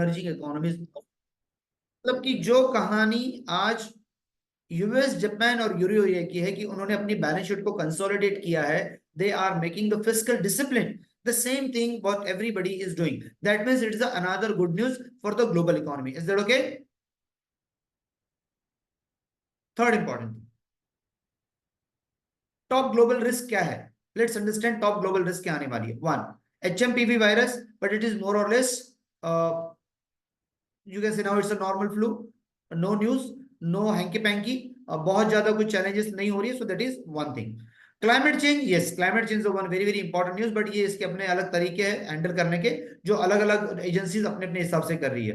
Emerging economies. मतलब कि जो कहानी आज यूएस, जापान और यूरोए की है कि उन्होंने अपनी बैलेंस शीट को कंसोलिडेट किया है, they are making the fiscal discipline, the same thing what everybody is doing. That means it is another good news for the global economy. Is that okay? Third important thing, top global risk क्या है? Let's understand top global risk क्या आने वाली है. One, HMPV virus, but it is more or less you can say now it's a normal flu, no news, no hanky panky, बहुत ज्यादा कुछ challenges नहीं हो रही है. So that is one thing. Climate change, yes climate change one very very important news, but ये इसके अपने अलग तरीके हैं हैंडल करने के, जो अलग अलग एजेंसीज अपने अपने हिसाब से कर रही है.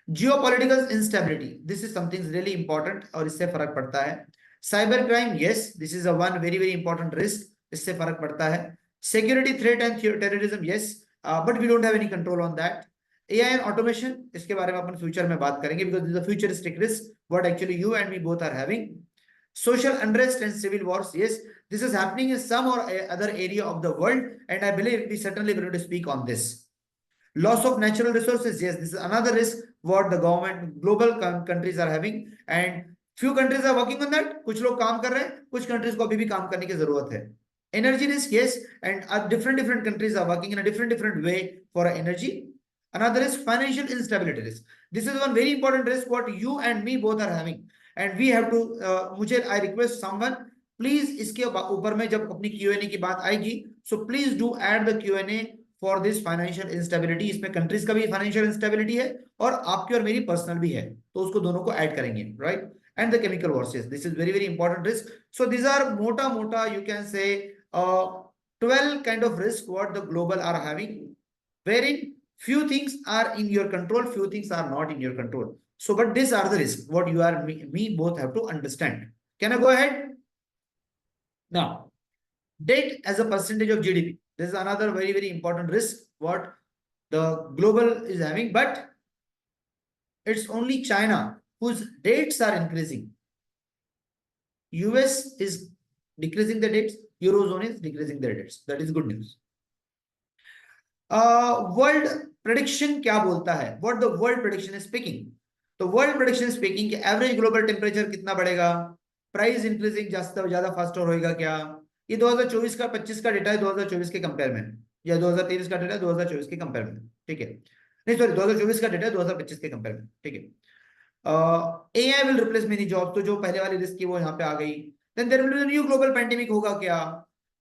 Geopolitical instability, this is something really important और इससे फर्क पड़ता है. Cyber crime, yes this is a one very very important risk, इससे फर्क पड़ता है. Security threat and terrorism, yes but we don't have any control on that. AI and automation, इसके बारे में अपन फ्यूचर में बात करेंगे because this is a futuristic risk what actually you and me both are having. Social unrest and civil wars, yes, this is happening in some or other area of the world, and I believe we certainly going to speak on this. Loss of natural resources, yes, this is another risk what the government, global countries are having, and few countries are working on that. कुछ लोग काम कर रहे हैं, कुछ countries को अभी भी काम करने की जरूरत है. Energy risk, yes, and different countries are working in a different way for energy. Another is financial instability risk. This is one very important risk what you and me both are having. And we have to मुझे I request someone please इसके ऊपर में जब अपनी Q&A की बात आएगी, so please do add the Q&A for this financial instability. इसमें कंट्रीज का भी फाइनेंशियल इंस्टेबिलिटी है और आपकी और मेरी पर्सनल भी है, तो उसको दोनों को ऐड करेंगे, right. And the chemical wars, this is very very important risk. So this are मोटा मोटा you can say 12 kind of risk what the global are having, wherein few things are in your control, few things are not in your control. So, but these are the risks what you are me both have to understand. Can I go ahead now? Debt as a percentage of GDP. This is another very very important risk what the global is having, but it's only China whose debts are increasing. US is decreasing the debts, Eurozone is decreasing their debts. That is good news. World prediction क्या बोलता है? What the world prediction is speaking? तो world prediction speaking कि average global temperature कितना बढ़ेगा, price increasing ज्यादा faster होएगा क्या? ये 2024 का 25 का डेटा है 2024 के कंपेयर में, या 2023 का डेटा है 2024 के कंपेयर में, ठीक है. नहीं सॉरी 2024 का डेटा है 2025 के कंपेयर में, ठीक है. AI will replace many job, तो जो पहले वाली लिस्ट की वो यहाँ पे आ गई. Then there will be new global pandemic होगा क्या?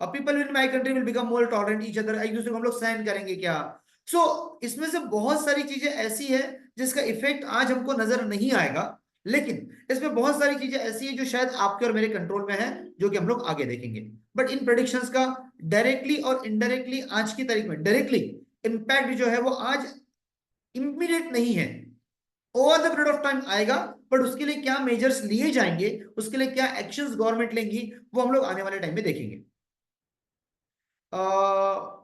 People in my country will become more tolerant each other, एक दूसरे को हम लोग सहन करेंगे क्या? सो इसमें से बहुत सारी चीजें ऐसी है जिसका इफेक्ट आज हमको नजर नहीं आएगा, लेकिन इसमें बहुत सारी चीजें ऐसी है जो शायद आपके और मेरे कंट्रोल में है, जो कि हम लोग आगे देखेंगे. बट इन प्रेडिक्शंस का डायरेक्टली और इनडायरेक्टली आज की तारीख में डायरेक्टली इंपैक्ट जो है वो आज इमीडिएट नहीं है, over the period of time आएगा. बट उसके लिए क्या मेजर्स लिए जाएंगे, उसके लिए क्या एक्शंस गवर्नमेंट लेंगी, वो हम लोग आने वाले टाइम में देखेंगे.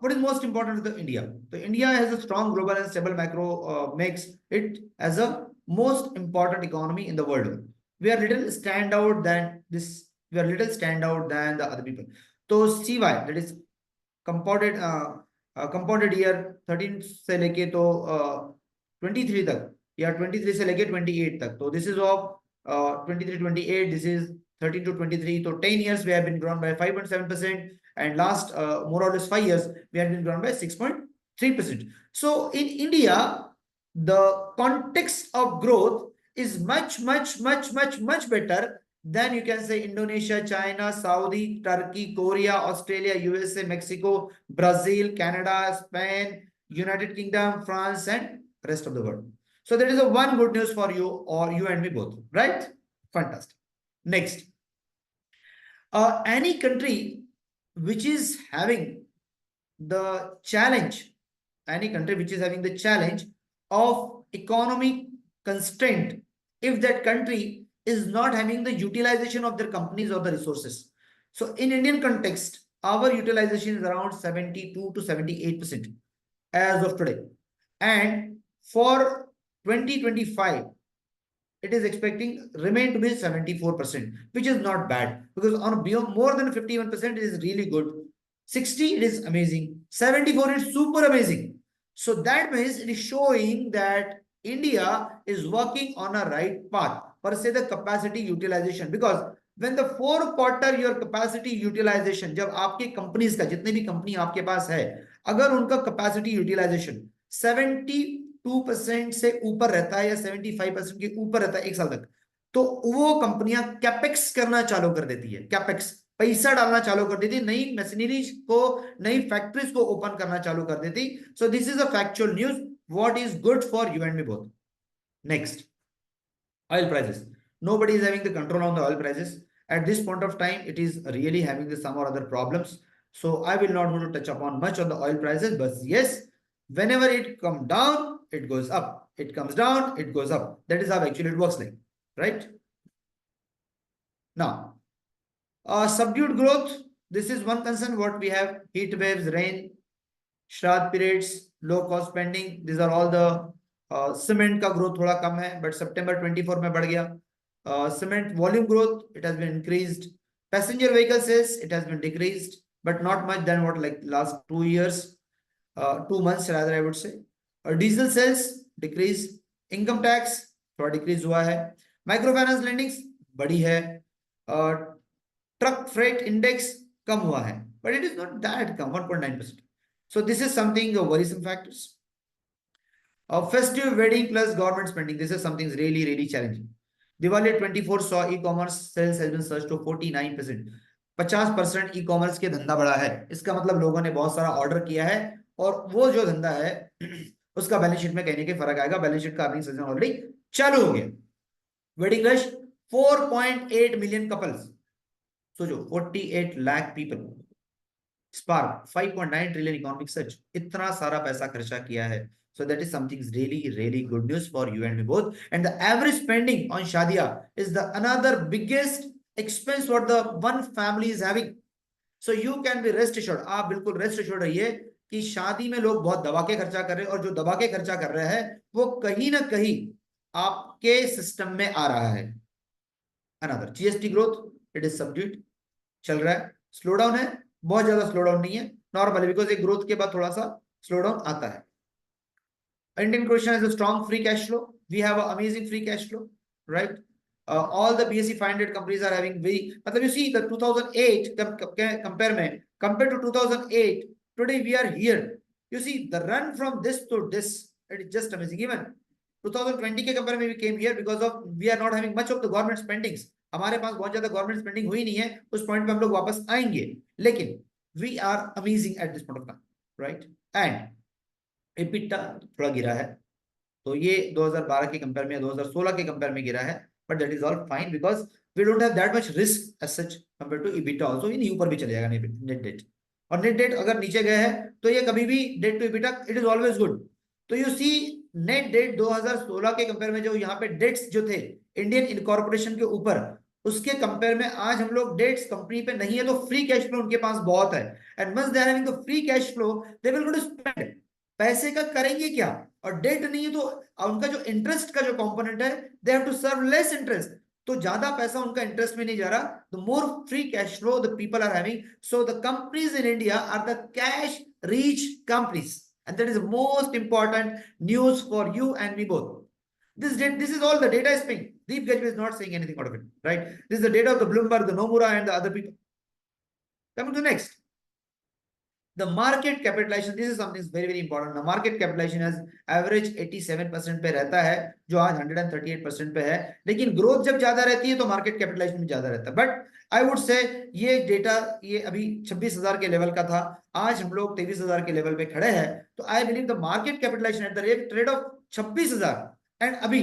What is most important to the India? So India has a strong global and stable macro makes it as a most important economy in the world. We are little stand out than this. We are little stand out than the other people. So CY, that is compounded year 13 से लेके तो 23 तक, या 23 से लेके 28 तक. तो this is of 23-28. This is 13 to 23. So 10 years we have been grown by 5.7%. And last more or less 5 years we have been grown by 6.3%. So in India the context of growth is much better than you can say Indonesia, China, Saudi, Turkey, Korea, Australia, USA, Mexico, Brazil, Canada, Spain, United Kingdom, France and rest of the world. So that is a one good news for you, or you and me both, right? Fantastic. Next, any country which is having the challenge, any country which is having the challenge of economic constraint, if that country is not having the utilization of their companies or the resources. So in Indian context, our utilization is around 72 to 78% as of today. And for 2025, it is expecting remain to be 74%, which is not bad, because on more than 51% it is really good. 60 it is amazing, 74 is super amazing. So that means it is showing that India is working on a right path per se the capacity utilization, because when the 4 quarter your capacity utilization, जब आपकी companies का जितने भी company आपके पास है अगर उनका capacity utilisation 72% से ऊपर रहता है या 75% के ऊपर रहता है एक साल तक, तो वो कंपनियां कैपेक्स करना चालू कर देती है, कैपेक्स पैसा डालना चालू कर देती, नई मशीनरीज को नई फैक्ट्रीज को ओपन करना चालू कर देती. So this is a factual news what is good for you and me both. Next, oil prices. Nobody is having the control on the oil prices at this point of time. It is really having the some or other problems, so I will not want to touch upon much on the oil prices, but yes, whenever it come down it goes up, it comes down it goes up. That is how actually it works like, right? Now, subdued growth, this is one concern what we have. Heat waves, rain, Shraddh periods, low cost spending, this are all the cement का growth थोड़ा कम है but सितंबर 24 में बढ़ गया. Cement volume growth it has been increased. Passenger vehicle sales it has been decreased but not much then what like last 2 years, 2 months rather I would say. Diesel sales decrease. Income tax थोड़ा decrease हुआ है. Micro finance लेंडिंग्स बढ़ी है. Truck freight index कम हुआ है but it is not that come, 1.9%. So this is something worrisome factors. Festive wedding plus government spending. This is something really, really challenging. Diwali 24 saw e-commerce sales has been surged to 49%. 50% e-commerce के धंधा बढ़ा है. इसका मतलब लोगों ने बहुत सारा ऑर्डर किया है और वो जो धंधा है उसका बैलेंस शीट में कहने के फर्क आएगा. बैलेंस शीट का अर्निंग सीजन ऑलरेडी चालू हो गया. Wedding rush 4.8 million couples. सोचो 48 lakh people. Spark 5.9 trillion economic search. इतना सारा पैसा खर्चा किया है. So that is something really really good news for you and me both. And the average spending on Shadia is the another biggest expense what the one family is having. So you can be rest assured, आप बिल्कुल rest assured रहिए कि शादी में लोग बहुत दबा के खर्चा कर रहे हैं और जो दबा के खर्चा कर रहे हैं वो कहीं ना कहीं आपके सिस्टम में आ रहा है. Another GST growth it is subdued, चल रहा है. स्लो डाउन है, बहुत ज्यादा स्लो डाउन नहीं है, नॉर्मल, बिकॉज एक ग्रोथ के बाद थोड़ा सा स्लो डाउन आता है. Indian Ocean has a strong free cash flow. We have an amazing free cash flow, right? All the BSE 500 companies are having very, मतलब you see the 2008 compared to 2008, today we are here. You see the run from this to this, it is just amazing. Even 2020 के compare में we came here because of we are not having much of the government spendings. हमारे पास बहुत ज्यादा government spending हुई नहीं है. उस point पे हम लोग वापस आएंगे, लेकिन we are amazing at this point of time, right? And EBITDA थोड़ा गिरा है, तो ये 2012 के कंपेयर में 2016 के कंपेयर में गिरा है, but that is all fine because we don't have that much risk as such compare to EBITDA also. ये ऊपर भी चले जाएगा नेट डेट, और नेट डेट अगर नीचे गए हैं तो ये कभी भी debt to EBITDA it is always good. तो यू सी नेट डेट 2016 के कंपेयर में जो यहाँ पे डेट्स जो थे इंडियन इनकॉर्पोरेशन के ऊपर, उसके कंपेयर में आज हम लोग डेट्स कंपनी पे नहीं है, तो फ्री कैश फ्लो उनके पास बहुत है. And once they are having the free cash flow they will go to spend. पैसे का करेंगे क्या? और डेट नहीं है तो उनका जो इंटरेस्ट का जो कंपोनेंट है they have to serve less interest. तो ज्यादा पैसा उनका इंटरेस्ट में नहीं जा रहा. The more free cash flow the people are having. So the companies in India are the cash rich companies, and that is the most important news for you and me both. This is all the data is being. Deep Gajwa is not saying anything out of it, right? This is the data of the Bloomberg, the Nomura, and the other people. Coming to next, the market capitalization. This is something very very important. The market capitalization has average 87% पे रहता है, जो आज 138% पे है. लेकिन growth जब ज्यादा रहती है तो मार्केट कैपिटलाइजेशन भी ज्यादा रहता है. बट आई वुड से ये डेटा ये अभी 26,000 के लेवल का था, आज हम लोग 23,000 के लेवल पे खड़े हैं. तो I believe the market capitalization at the rate of 26,000 and अभी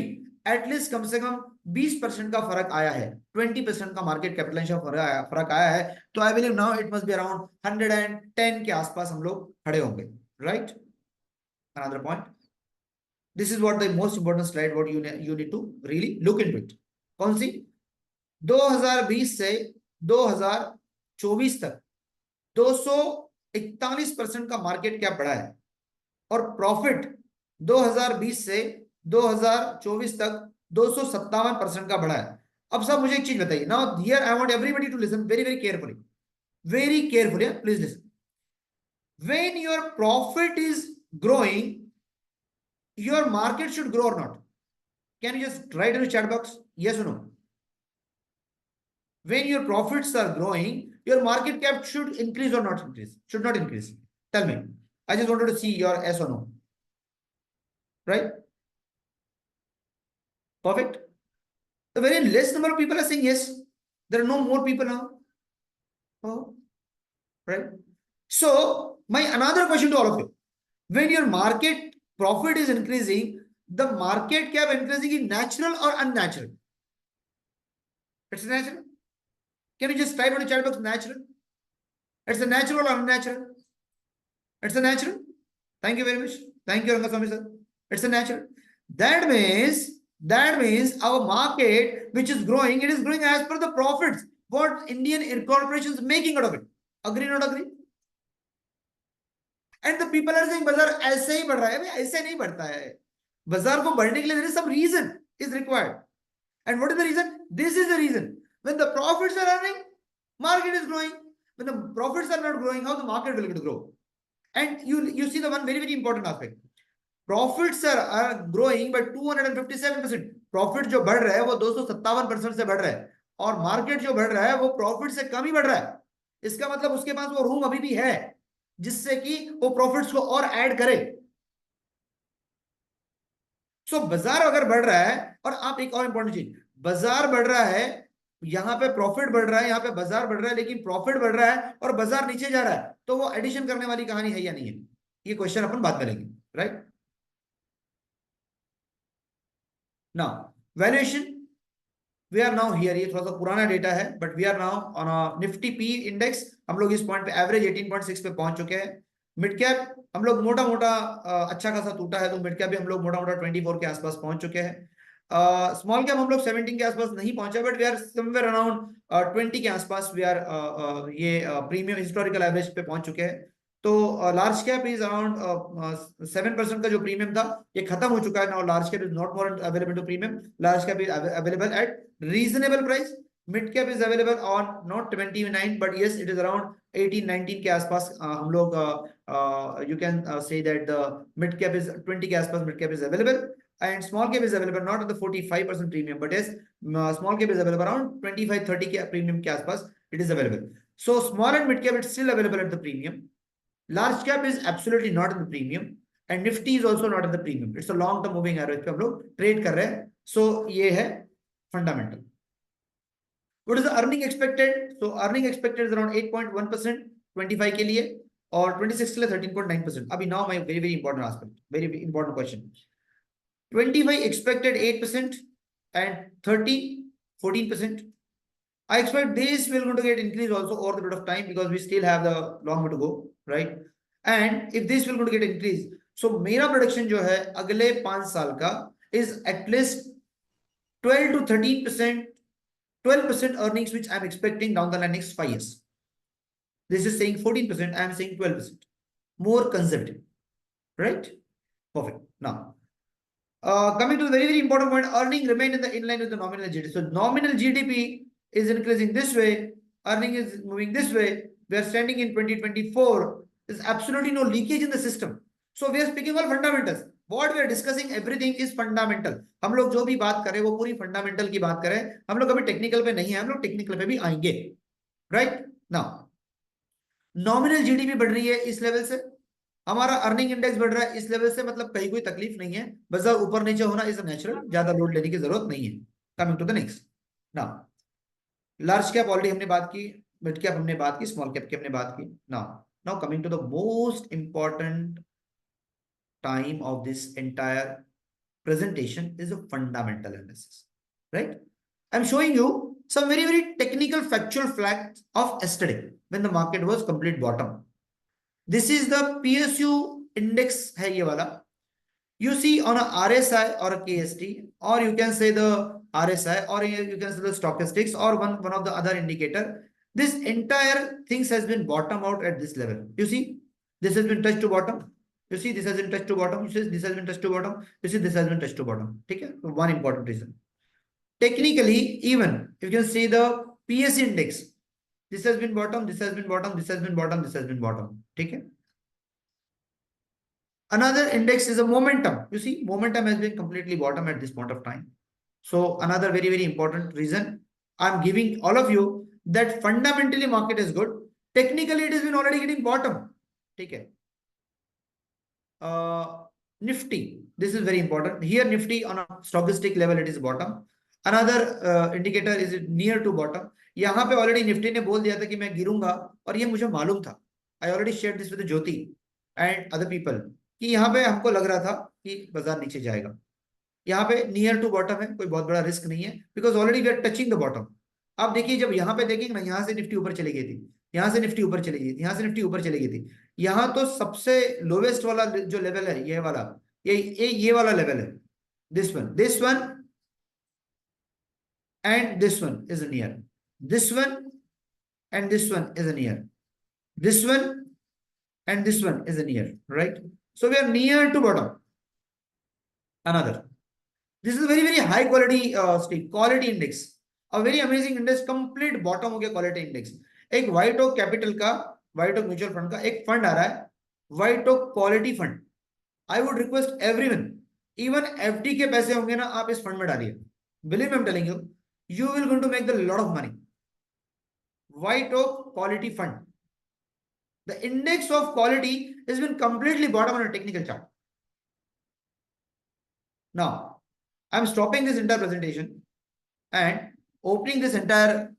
एटलीस्ट कम से कम 20% का फर्क आया है, 20% का मार्केट कैपिटलाइजेशन फर्क आया है. तो I believe now it must be around 110 के आसपास हम लोग खड़े होंगे, right? Another point, this is what the most important slide what you need to really look into it. कौन सी? 2020 से 2024 तक 241% का मार्केट कैप बढ़ा है, और प्रॉफिट 2020 से 2024 तक 257% का बढ़ा है. अब सब मुझे एक चीज बताइए. Now here I want everybody to listen very very carefully, please listen. When your profit is growing, your market should grow or not? Can you just write in the chat box, yes or no? When your profits are growing, your market cap should increase or not increase? Should not increase. Tell me. I just wanted to see your yes or no. Right? Perfect. A very less number of people are saying yes. There are no more people now. Oh, right. So my another question to all of you. When your market profit is increasing, the market cap increasing is natural or unnatural? It's natural. Can you just type on the chat box natural? It's a natural or unnatural? It's a natural. Thank you very much. Thank you, Rangaswamy sir. It's a natural. That means our market, which is growing, it is growing as per the profits what Indian corporations making out of it. Agree or not agree? And the people are saying बाजार ऐसे ही बढ़ रहा है, ऐसे नहीं बढ़ता है. बाजार को बढ़ने के लिए there is some reason is required. And what is the reason? This is the reason. When the profits are earning, market is growing. When the profits are not growing, how the market will grow? And you see the one very important aspect. Profits are growing by 257%. Profit जो बढ़ रहा है वो 257% से बढ़ रहा है, और मार्केट जो बढ़ रहा है वो प्रॉफिट से कम ही बढ़ रहा है. इसका मतलब उसके पास वो रूम अभी भी है जिससे कि वो प्रॉफिट्स को और ऐड करे. सो बाजार अगर बढ़ रहा है, और आप एक और इंपॉर्टेंट चीज, बाजार बढ़ रहा है, यहां पे प्रॉफिट बढ़ रहा है, यहां पे बाजार बढ़ रहा है, लेकिन प्रॉफिट बढ़ रहा है और बाजार नीचे जा रहा है, तो वो एडिशन करने वाली कहानी है या नहीं है? ये क्वेश्चन अपन बात करेंगे. Right now valuation, we are now here. ये थोड़ा सा पुराना डेटा है, but we are now on a Nifty P index. हम लोग इस पॉइंट पे एवरेज 18.6 पे पहुंच चुके हैं. मिड कैप हम लोग मोटा मोटा अच्छा खासा टूटा है, तो मिड कैप भी हम लोग मोटा मोटा 24 के आसपास पहुंच चुके हैं. स्मॉल कैप हम लोग 17 के आसपास नहीं पहुंचे, but we are somewhere around 20 के आसपास. वी आर ये प्रीमियम हिस्टोरिकल एवरेज पे पहुंच चुके हैं. तो लार्ज कैप इज अराउंड 7% का जो प्रीमियम था ये खत्म हो चुका है. Now large cap is not more available to premium. Large cap is available at reasonable price. Mid cap is available on not 29, but yes it is around 18-19 के आसपास. हम लोग you can say that the mid cap is 20 के आसपास mid cap is available, and small cap is available not at the 45% premium, but yes, small cap is available around 25-30 के premium के आसपास it is available. So small and mid cap it's still available at the premium. Large cap is absolutely not in the premium, and Nifty is also not in the premium. It's a long term moving average पे हम लोग trade कर रहे हैं. So ये है fundamental. What is the earning expected? So earning expected is around 8.1% 25 के लिए, और 26 के लिए 13.9%. अभी now my very important aspect, very important question. 25 expected 8% and 30 14%. I expect this will going to get increased also over the period of time, because we still have the long way to go, right? And if this will going to get increased, so मेरा prediction जो है अगले 5 साल का is at least 12 to 13%, 12% earnings which I'm expecting down the next 5 years. This is saying 14%, I am saying 12%. More conservative, right? Perfect. Now, coming to the very important point, earning remain in line with the nominal GDP. So nominal GDP is increasing this way, earning is moving this way. We are standing in 2024. There's absolutely no leakage in the system. So we are speaking all fundamentals. What we are discussing, everything is fundamental. हम लोग जो भी बात करें वो पूरी fundamental की बात करें. हम लोग अभी technical पे नहीं है, हम लोग technical पे भी आएंगे. Right? Now, nominal GDP बढ़ रही है इस लेवल से, हमारा अर्निंग इंडेक्स बढ़ रहा है इस लेवल से, मतलब कहीं कोई तकलीफ नहीं है. बाजार ऊपर नीचे होना इज नेचुरल, ज्यादा लोड लेने की जरूरत नहीं है. Coming to the next. Now large cap already हमने बात की, मिड कैप हमने बात की, स्मॉल कैप की हमने बात की. Now coming to the most important time of this entire presentation is a fundamental analysis, right? I'm showing you some very technical factual facts of yesterday when the market was complete bottom. This is the PSU index है ये वाला. You see on a RSI or a KST, or you can say the RSI, or you can say the stochastics, or one of the other indicator. This entire things has been bottom out at this level. You see, this has been touched to bottom. You see, this has been touched to bottom. You see, this has been touched to bottom. You see, this has been touched to bottom. ठीक है? One important reason. Technically, even you can see the PSE index. This has been bottom. This has been bottom. This has been bottom. This has been bottom. ठीक है? Another index is a momentum. You see, momentum has been completely bottom at this point of time. So another very, very important reason I'm giving all of you that fundamentally market is good. Technically, it has been already getting bottom. Okay. Nifty. This is very important. Here, Nifty on a stochastic level, it is bottom. Another indicator is near to bottom. यहाँ पे already Nifty ने बोल दिया था कि मैं गिरूंगा और ये मुझे मालूम था. I already share this with Jyoti and other people कि यहाँ पे हमको लग रहा था कि बाजार नीचे जाएगा. यहाँ पे नियर टू बॉटम है, कोई बहुत बड़ा रिस्क नहीं है because already we are touching the bottom. आप देखिए जब यहाँ पे देखेंगे ना, यहाँ से निफ्टी ऊपर चली गई थी, यहाँ से निफ्टी ऊपर चली गई थी, यहाँ से निफ्टी ऊपर चली गई थी. यहाँ तो सबसे लोवेस्ट वाला जो लेवल है ये वाला, ये वाला लेवल है. This one and this one is near, this one and this one is near, this one and this one is near, right? So we are near to bottom. Another, this is a very, very high quality quality index, a very amazing index. Complete bottom हो गया quality index. एक White Oak Capital का, White Oak Mutual Fund का एक fund आ रहा है, White Oak Quality Fund. I would request everyone, even FD के पैसे होंगे ना, आप इस fund में डालिए. Believe me, I'm telling you, you will going to make the lot of money. White Oak Quality Fund. The index of quality has been completely bottom on a technical chart. Now, I'm stopping this entire presentation and opening this entire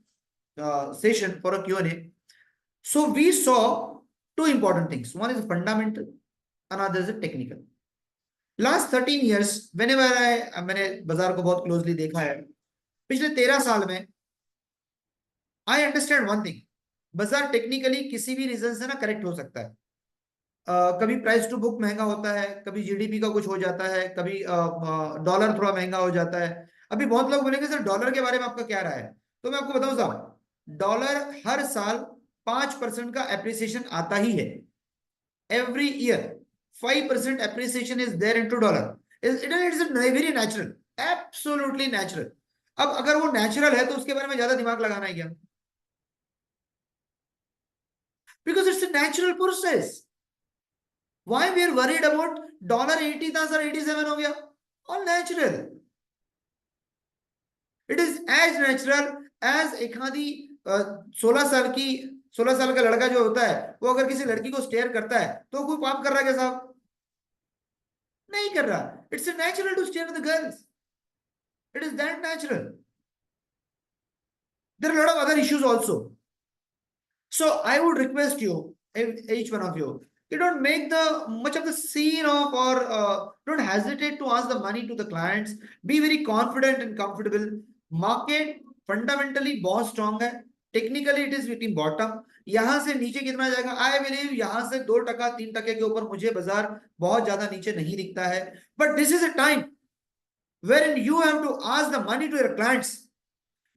session for a Q&A. So we saw two important things. One is fundamental, another is technical. Last 13 years, whenever मैंने बाजार को बहुत closely देखा है, पिछले 13 साल में, I understand one thing. बाजार टेक्निकली किसी भी रीजन से ना करेक्ट हो सकता है. कभी प्राइस टू बुक महंगा होता है, कभी जीडीपी का कुछ हो जाता है, कभी डॉलर थोड़ा महंगा हो जाता है. अभी बहुत लोग बोलेंगे सर डॉलर के बारे में आपका क्या राय है, तो मैं आपको बताऊं साहब, डॉलर हर साल 5% का एप्रिसिएशन आता ही है. Every year 5% appreciation is there into dollar. It's very natural, absolutely natural. अब अगर वो नेचुरल है तो उसके बारे में ज्यादा दिमाग लगाना है क्या? Because it's a natural process. Why we are worried about dollar 80 था सर 87 हो गया? All natural. It is as natural as एक आधी 16 साल का लड़का जो होता है वो अगर किसी लड़की को स्टेयर करता है तो कोई पाप कर रहा है क्या साहब? नहीं कर रहा. It's a natural to stare at the girls. It is that natural. There are a lot of other issues also. So I would request you, each one of you, you don't make the much of the scene of or don't hesitate to ask the money to the clients. Be very confident and comfortable. Market fundamentally बहुत strong है. Technically it is between bottom. यहाँ से नीचे कितना जाएगा? I believe यहाँ से 2% 3% के ऊपर मुझे बाजार बहुत ज्यादा नीचे नहीं दिखता है. But this is a time wherein you have to ask the money to your clients.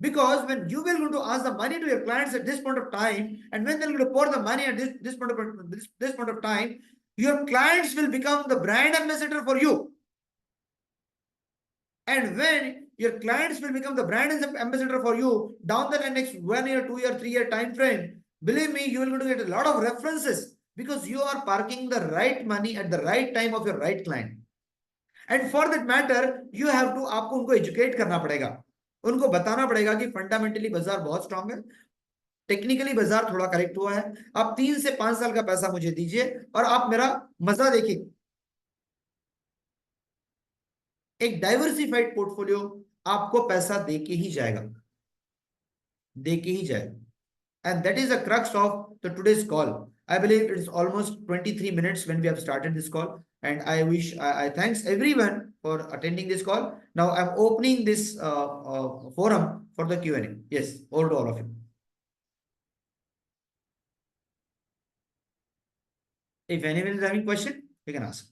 Because when you will going to ask the money to your clients at this point of time, and when they're going to pour the money at this point of time, your clients will become the brand ambassador for you. And when your clients will become the brand ambassador for you down the next 1 year, 2 year, 3 year time frame, believe me, you will going to get a lot of references because you are parking the right money at the right time of your right client. And for that matter, you have to आपको उनको educate करना पड़ेगा. उनको बताना पड़ेगा कि fundamentally बाजार बहुत स्ट्रांग है, टेक्निकली बाजार थोड़ा करेक्ट हुआ है. आप 3 से 5 साल का पैसा मुझे दीजिए और आप मेरा मजा देखिए. एक डाइवर्सिफाइड पोर्टफोलियो आपको पैसा देके ही जाएगा, देके ही जाएगा. And that is the crux of the today's call. I believe it is almost 23 minutes when we have started this call. And I thanks everyone for attending this call. Now I'm opening this forum for the Q&A. Yes, over to all of you. If anyone is having question, you can ask.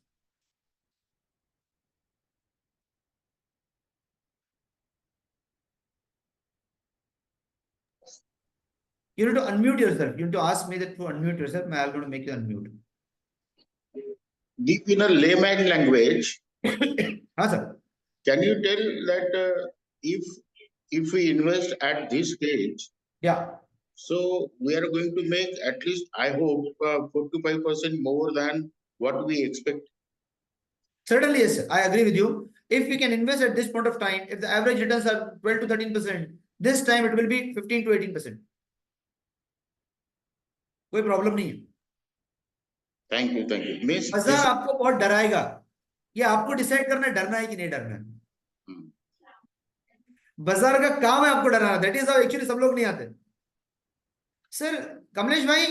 You need to unmute yourself. You need to ask me that to unmute yourself. I'm going to make you unmute. Deep in a layman language, sir. Can you tell that if we invest at this stage, yeah, so we are going to make at least, I hope, 4 to 5% more than what we expect? Certainly, yes, sir. I agree with you. If we can invest at this point of time, if the average returns are 12 to 13%, this time it will be 15 to 18%. कोई problem नहीं है. Thank you, thank you. Miss, बाजार आपको बहुत डराएगा. ये आपको decide करना है डरना है कि नहीं डरना है. बाजार का काम है आपको डराना. दैट इज हाउ एक्चुअली सब लोग नहीं आते. सर कमलेश भाई,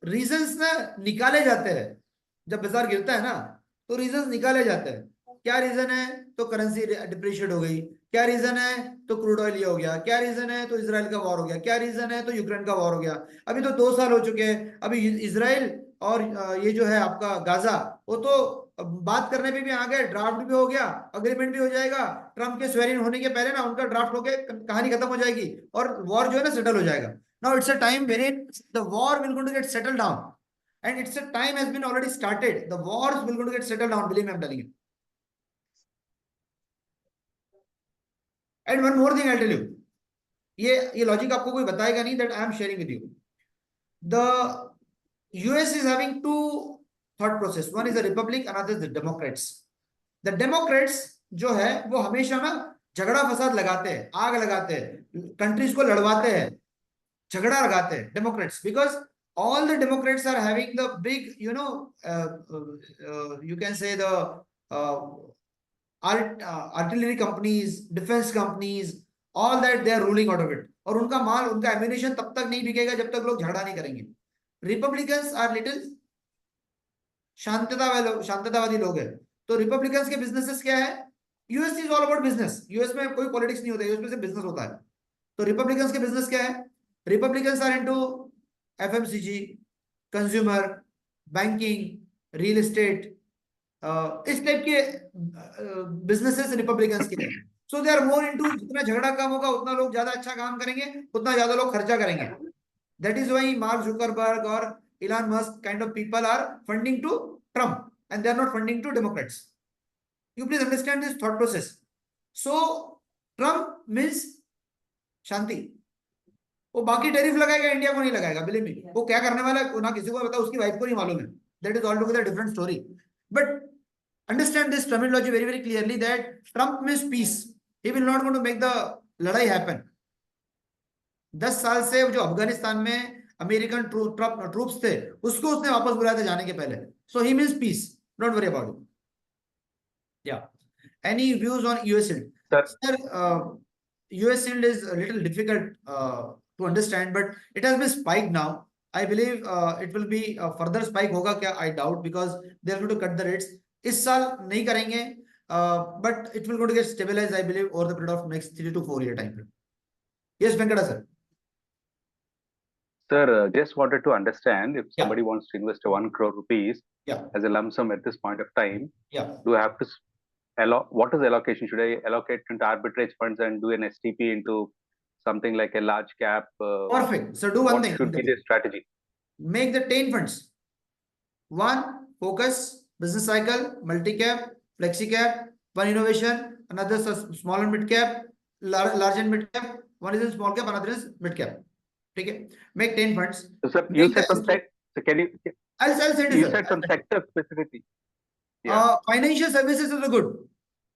रीजंस ना निकाले जाते हैं. जब बाजार गिरता है ना तो रीजंस निकाले जाते हैं. क्या रीजन है? तो करेंसी डिप्रिशिएट हो गई. क्या रीजन है? तो क्रूड ऑयल ये हो गया. क्या रीजन है? तो इजराइल का वॉर हो गया. क्या रीजन है? तो यूक्रेन का वॉर हो गया. अभी तो 2 साल हो चुके हैं. अभी इजराइल और ये जो है आपका गाजा, वो तो बात करने पे भी आ गए. ड्राफ्ट भी हो गया, अग्रीमेंट भी हो जाएगा. ट्रम्प के स्वेरिंग होने के पहले ना उनका ड्राफ्ट होके कहानी खत्म हो जाएगी और वॉर जो है ना सेटल हो जाएगा. Now it's a time wherein the war will going to get settled down, and it's a time has been already started. The wars will going to get settled down, believe me, I'm telling you. And one more thing I'll tell you. ये logic आपको कोई बताएगा नहीं. that I am sharing with you. The US is having two thought process. One is the Republic, another is the Democrats. The Democrats जो है वो हमेशा ना झगड़ा फसाद लगाते हैं, आग लगाते हैं, कंट्रीज को लड़वाते हैं, झगड़ा लगाते हैं. Democrats, because all the Democrats are having the big, you can say the artillery companies, defense companies, all that they are ruling out of it. और उनका माल, उनका एम्यूनिशन तब तक नहीं बिकेगा जब तक लोग झगड़ा नहीं करेंगे. रिपब्लिकन्स आर लिटिल शांततावादी लोग हैं. तो रिपब्लिकन्स के बिजनेसेस क्या है? US is all about business. US में कोई पॉलिटिक्स नहीं होता है, यूएस में सिर्फ बिजनेस होता है. तो रिपब्लिकन्स के बिजनेस क्या है? Republicans are into FMCG, consumer, banking, real estate, इस टाइप के बिजनेसेस रिपब्लिकन्स के हैं. सो दे आर मोर इनटू, जितना झगड़ा कम होगा उतना लोग ज्यादा अच्छा काम करेंगे, उतना ज्यादा लोग खर्चा करेंगे. That is why mark Zuckerberg और Elon Musk kind of people are funding to Trump, and they are not funding to Democrats. You please understand this thought process. So Trump means शांति. वो बाकी टैरिफ लगाएगा, India को नहीं लगाएगा. Believe me, वो क्या करने वाला है ना किसी को पता, उसकी वाइफ को नहीं मालूम है. That is all together different story. But understand this terminology very very clearly, that Trump means peace. He will not going to make the लड़ाई happen. 10 साल से जो अफगानिस्तान में अमेरिकन ट्रूप्स थे, उसको उसने वापस बुलाया था जाने के पहले. So he means peace. Don't worry about it. या any views on US yield? Sir, US yield is a little difficult to understand, but it has been spiked now. I believe it will be further spike होगा क्या? I doubt, because they are going to cut the rates. इस साल नहीं करेंगे, but it will going to get stabilized, I believe, over the period of next 3 to 4 year time frame. Yes, Venkata sir. Sir, just wanted to understand, if somebody wants to invest 1 crore rupees as a lump sum at this point of time, do I have to what is the allocation? Should I allocate into arbitrage funds and do an STP into something like a large cap? Perfect. So do one thing. What should be the strategy? Make the 10 funds. One, focus, business cycle, multi-cap, flexi-cap, one innovation, another small and mid-cap, large and mid-cap, one is in small cap, another is mid-cap. Okay, make 10 funds. So, sir, you said some sector. So can you? I'll send you said some sector specifically. Yeah. Financial services is a good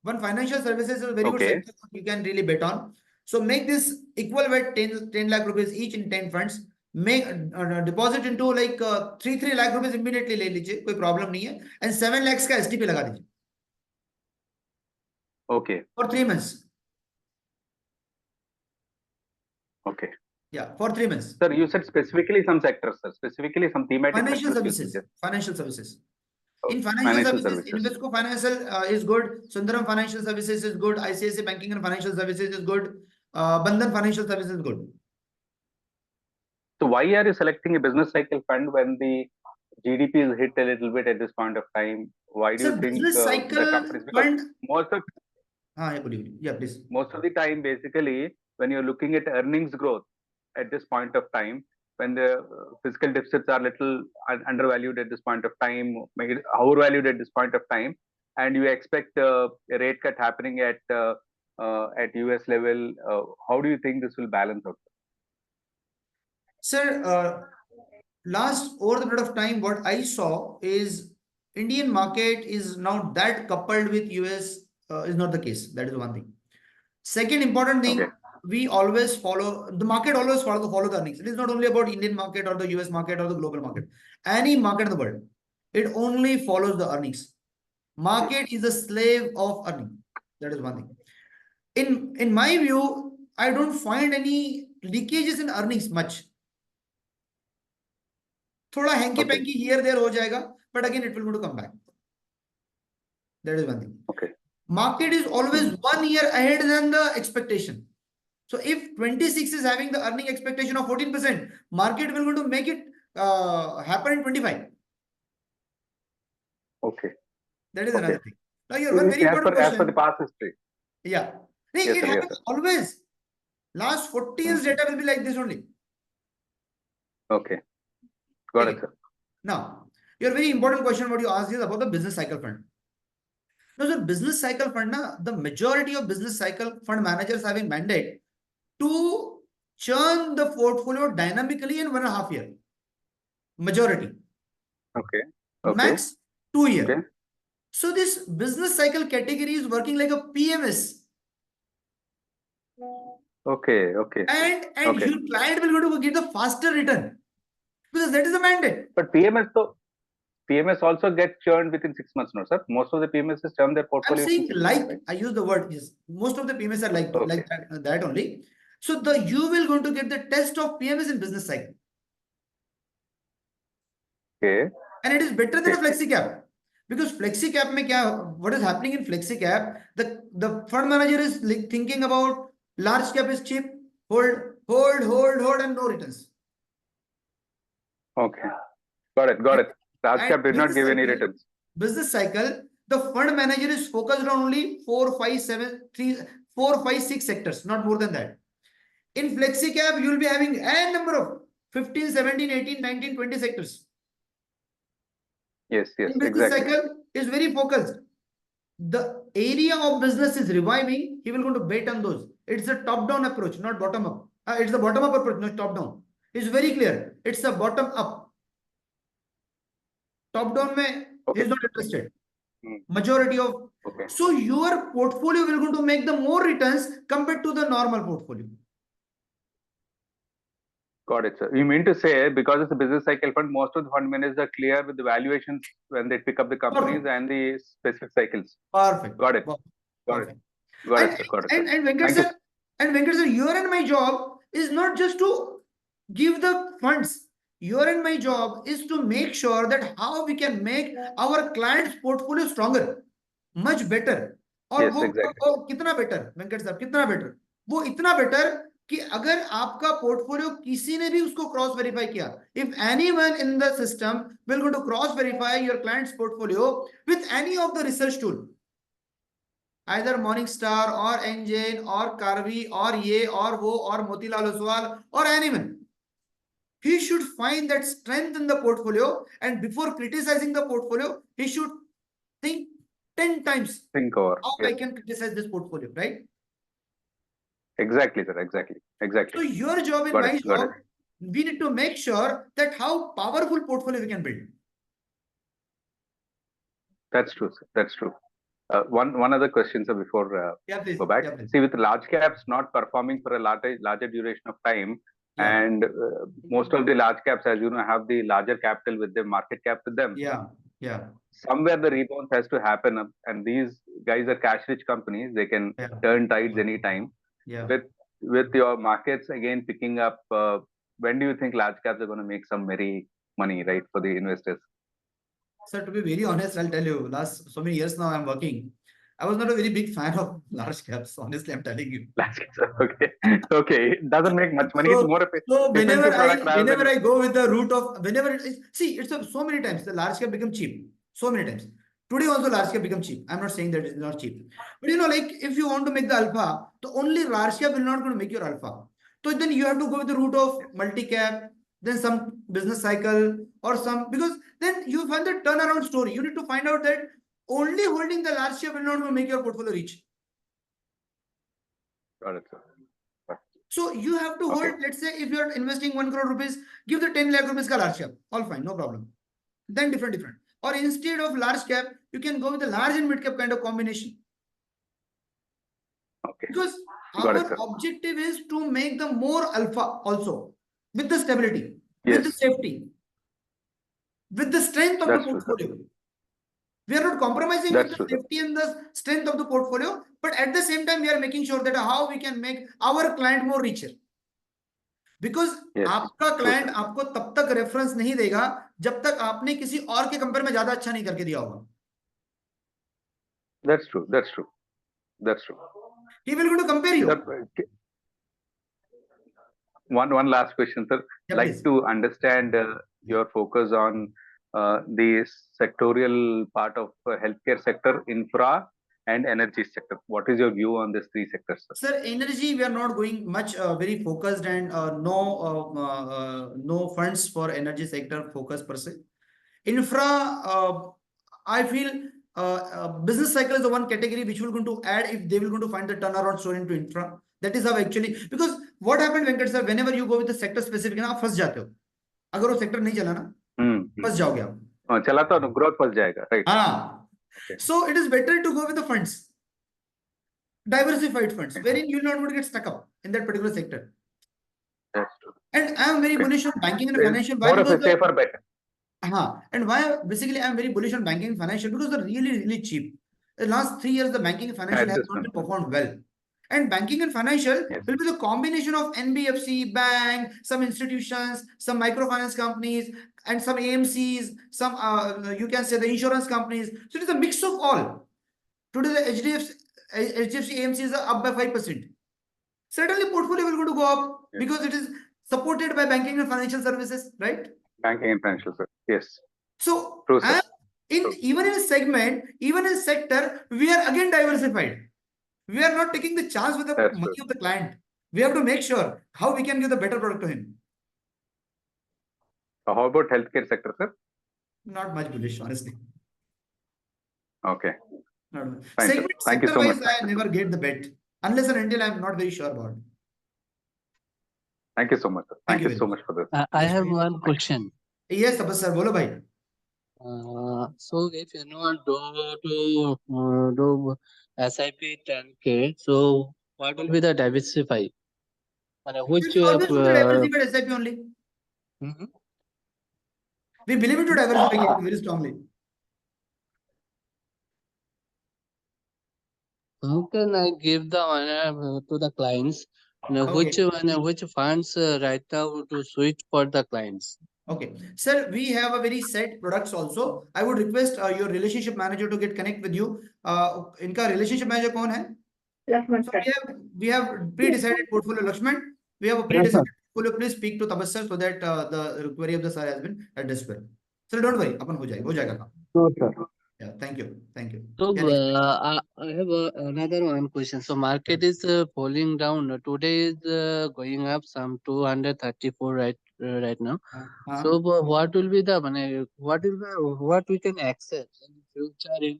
one. Financial services is a very good sector you can really bet on. So make this equal weight 10 lakh rupees each in 10 funds. Make deposit into like 3 lakh rupees immediately ले लीजिए, कोई problem नहीं है. And 7 lakhs का STP लगा दीजिए. Okay. For 3 months. Okay. Yeah, for 3 months. Sir, you said specifically some sectors, sir. Specifically some thematic. Financial services. Financial services. In financial services, Invesco Financial is good. Sundaram Financial Services is good. ICICI Banking and Financial Services is good. Bandhan Financial Services is good. So why are you selecting a business cycle fund when the GDP is hit a little bit at this point of time? Why do you think business cycle the companies? Because most of please. Most of the time, basically, when you're looking at earnings growth at this point of time, when the fiscal deficits are little undervalued at this point of time, maybe overvalued at this point of time, and you expect a rate cut happening at US level, how do you think this will balance out? Sir, last over the period of time, what I saw is Indian market is now that coupled with US is not the case. That is one thing. Second important thing, Okay. we always follow the market, always follow the earnings. It is not only about Indian market or the US market or the global market. Any market in the world, it only follows the earnings. Market is a slave of earning. That is one thing. In my view, I don't find any leakages in earnings much. थोड़ा hanky panky here there हो जाएगा, but again it will going to come back. That is one thing. Okay. Market is always 1 year ahead than the expectation. So if 26 is having the earning expectation of 14%, market will going to make it happen in 25. Okay. That is Okay. another thing. Now your one very important As per question. the past history. Yeah. Yes, It sir, happens yes, always. Last 40 years data will be like this only. Okay. Got it, Okay. sir. Now, your very important question what you asked is about the business cycle fund. Now, the business cycle fund, the majority of business cycle fund managers have a mandate to churn the portfolio dynamically in 1.5 years. Majority. Okay. Max 2 years. Okay. So this business cycle category is working like a PMS. Okay. And Okay. your client will go to get the faster return. Because that is the mandate. But PMS also get churned within 6 months, no, sir? Most of the PMSs churn their I'm portfolio. saying within 6 like, months, right? I use the word is most of the PMS are like, Okay. like that only. So you will going to get the test of PMS in business cycle. Okay. And it is better than a Okay. flexi cap. Because flexi cap mein kya, what is happening in flexi cap, the fund manager is like thinking about large cap is cheap, hold and no returns. Okay. Got it. Large cap did not give any returns. Business cycle, the fund manager is focused on only 4, 5, 6 sectors, not more than that. In flexi cap, you will be having a number of 15, 17, 18, 19, 20 sectors. Yes, In business exactly. cycle is very focused. The area of business is reviving, he will go to bet on those. It's a top-down approach, not bottom-up. It's the bottom-up approach, not top-down. It's very clear. It's a bottom-up. Top-down mein, he is not interested. Majority of. Okay. So your portfolio will going to make the more returns compared to the normal portfolio. Got it, sir. You mean to say because it's a business cycle fund, most of the fund managers are clear with the valuations when they pick up the companies and the specific cycles. Perfect. Got it. Perfect. Got it, sir. And Venkat sir, your and my job is not just to give the funds. Your and my job is to make sure that how we can make our clients' portfolio stronger, much better. और Yes, exactly. वो कितना better, Venkat साहब कितना better? वो इतना better कि अगर आपका पोर्टफोलियो किसी ने भी उसको क्रॉस वेरीफाई किया, if anyone in the system will go to cross verify your client's portfolio with any of the research tool, either Morningstar or Engine or Karvi or Ye or Wo or Motilal Oswal or anyone, he should find that strength in the portfolio, and before criticizing the portfolio, he should think 10 times how I can criticize this portfolio, right? Exactly, sir. Exactly. So your job and my job, we need to make sure that how powerful portfolio we can build. That's true, sir. That's true. One other question, sir, before go back. See, with large caps not performing for a larger duration of time, and most of the large caps, as you know, have the larger capital with them, market cap with them. Yeah. Somewhere the rebound has to happen, and these guys are cash-rich companies. They can turn tides anytime. With your markets again picking up, when do you think large caps are going to make some merry money, right, for the investors? Sir, to be very honest, I'll tell you, last so many years now I'm working. I was not a very big fan of large caps, honestly, I'm telling you. Large caps, okay. It doesn't make much money. So, it's more of a so whenever I go with the route of, so many times the large cap become cheap. So many times. Today also large cap become cheap. I'm not saying that it's not cheap. But like if you want to make the alpha, the only large cap will not going to make your alpha. So then you have to go with the route of multi-cap, then some business cycle or some, because then you find the turnaround story. You need to find out that only holding the large cap will not make your portfolio rich. Got it, sir. So you have to hold, let's say if you're investing 1 crore rupees, give the 10 lakh rupees ka large cap. All fine, no problem. Then different. or instead of large cap, you can go with the large and mid cap kind of combination. Okay. Because Got it, our sir. objective is to make the more alpha also, with the stability, with the Yes. safety, with the strength of the That's true, sir. portfolio. We are not compromising with That's the true, sir. safety and the strength of the portfolio, but at the same time, we are making sure that how we can make our client more richer. Because Yes. आपका True, client sir. आपको तब तक reference नहीं देगा जब तक आपने किसी और के कंपेयर में ज्यादा अच्छा नहीं करके दिया होगा. That's true. That's true. That's true. He will go to compare you. Sir, one last question, sir. Yeah, Like please. to understand your focus on the sectorial part of healthcare sector, infra, and energy sector. What is your view on these three sectors, sir? Sir, energy, we are not going much very focused, and no funds for energy sector focus per se. Infra, I feel business cycle is the one category which will going to add if they will going to find the turnaround story into infra. That is how actually, because what happened, Venkat sir, whenever you go with the sector specific, ना आप फंस जाते हो. अगर वो sector नहीं चला ना, फंस जाओगे आप. चला तो growth फंस जाएगा, right? हाँ. Okay. So it is better to go with the funds, diversified funds, wherein you will not going to get stuck up in that particular sector. That's true. And I am very bullish on banking and financial. Why? More of Because a safer bet. And why basically I am very bullish on banking and financial because they're really cheap. The last 3 years, the banking and financial has not been performed well. And banking and financial will be the combination of NBFC, bank, some institutions, some microfinance companies, and some AMCs, some you can say the insurance companies. So it is a mix of all. Today the HDFC AMCs are up by 5%. Certainly portfolio will go to go up because it is supported by banking and financial services, right? Banking and financial services. Yes. So True, sir. Even in a segment, even in a sector, we are again diversified. We are not taking the chance with the money of the client. We have to make sure how we can give the better product to him. So how about healthcare sector, sir? Not much bullish, honestly. Okay. Not much. Fine, Segment, thank you so much. I never get the bet unless and until I am not very sure about it. Thank you so much, sir. Thank you so much for this. I have one question. Yes, Tapas sir, bolo bhai. So if you want to do SIP 10K, so what will be the diversify? Which We always do the diversified SIP only. We believe in to diversify very strongly. How can I give the honor to the clients? Which funds right now to switch for the clients? Okay, sir, we have a very set products also. I would request your relationship manager to get connect with you. Inka relationship manager kaun hai? So we have pre-decided portfolio. Lakshman, we have a pre-decided portfolio. Please speak to Tapas sir so that the query of the sir has been addressed well. Sir, don't worry, apan ho jayega. Sure, sir. Yeah, thank you. So I have another one question. So market is falling down. Today is going up some 234 right now. So what will be the what we can access in future in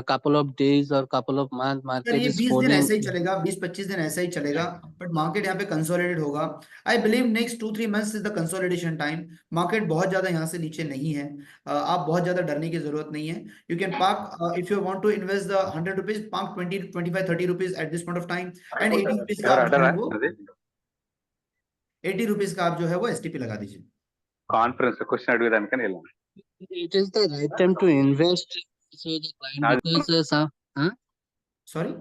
couple of days or couple of months? Market ये is 20 दिन falling. ऐसे ही चलेगा, 20-25 दिन ऐसे ही चलेगा, but market यहाँ पे consolidate होगा. I believe next 2-3 months is the consolidation time. Market बहुत ज्यादा यहाँ से नीचे नहीं है. आप बहुत ज्यादा डरने की जरूरत नहीं है. You can park if you want to invest the 100 rupees, park 20, 25, 30 rupees at this point of time, and 80 rupees का आप जो है वो 80 रुपीज का आप जो है वो एसटीपी लगा दीजिए. Conference question अडविदा अनकन ಇಲ್ಲ. It is the right time to invest. So the client because Sorry,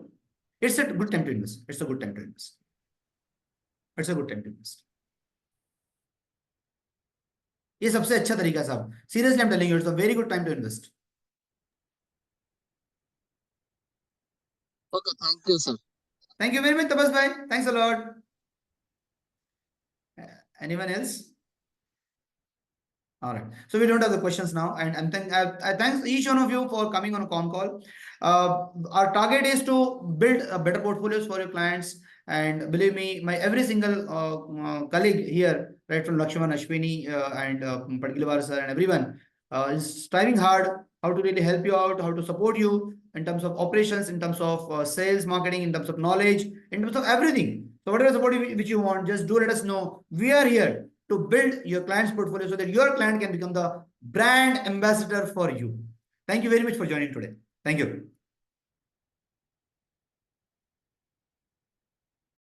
it's a good time to invest. It's a good time to invest. ये सबसे अच्छा तरीका साहब. Seriously, I'm telling you, it's a very good time to invest. Okay, thank you, sir. Thank you very much, Tapas bhai. Thanks a lot. Anyone else? All right. So we don't have the questions now, and I thanks each one of you for coming on a con call. Our target is to build better portfolios for your clients, and believe me, my every single colleague here, right from Lakshman, Ashwini, and Padgilwar sir, and everyone is striving hard how to really help you out, how to support you in terms of operations, in terms of sales, marketing, in terms of knowledge, in terms of everything. So whatever support which you want, just do let us know. We are here to build your client's portfolio so that your client can become the brand ambassador for you. Thank you very much for joining today. Thank you.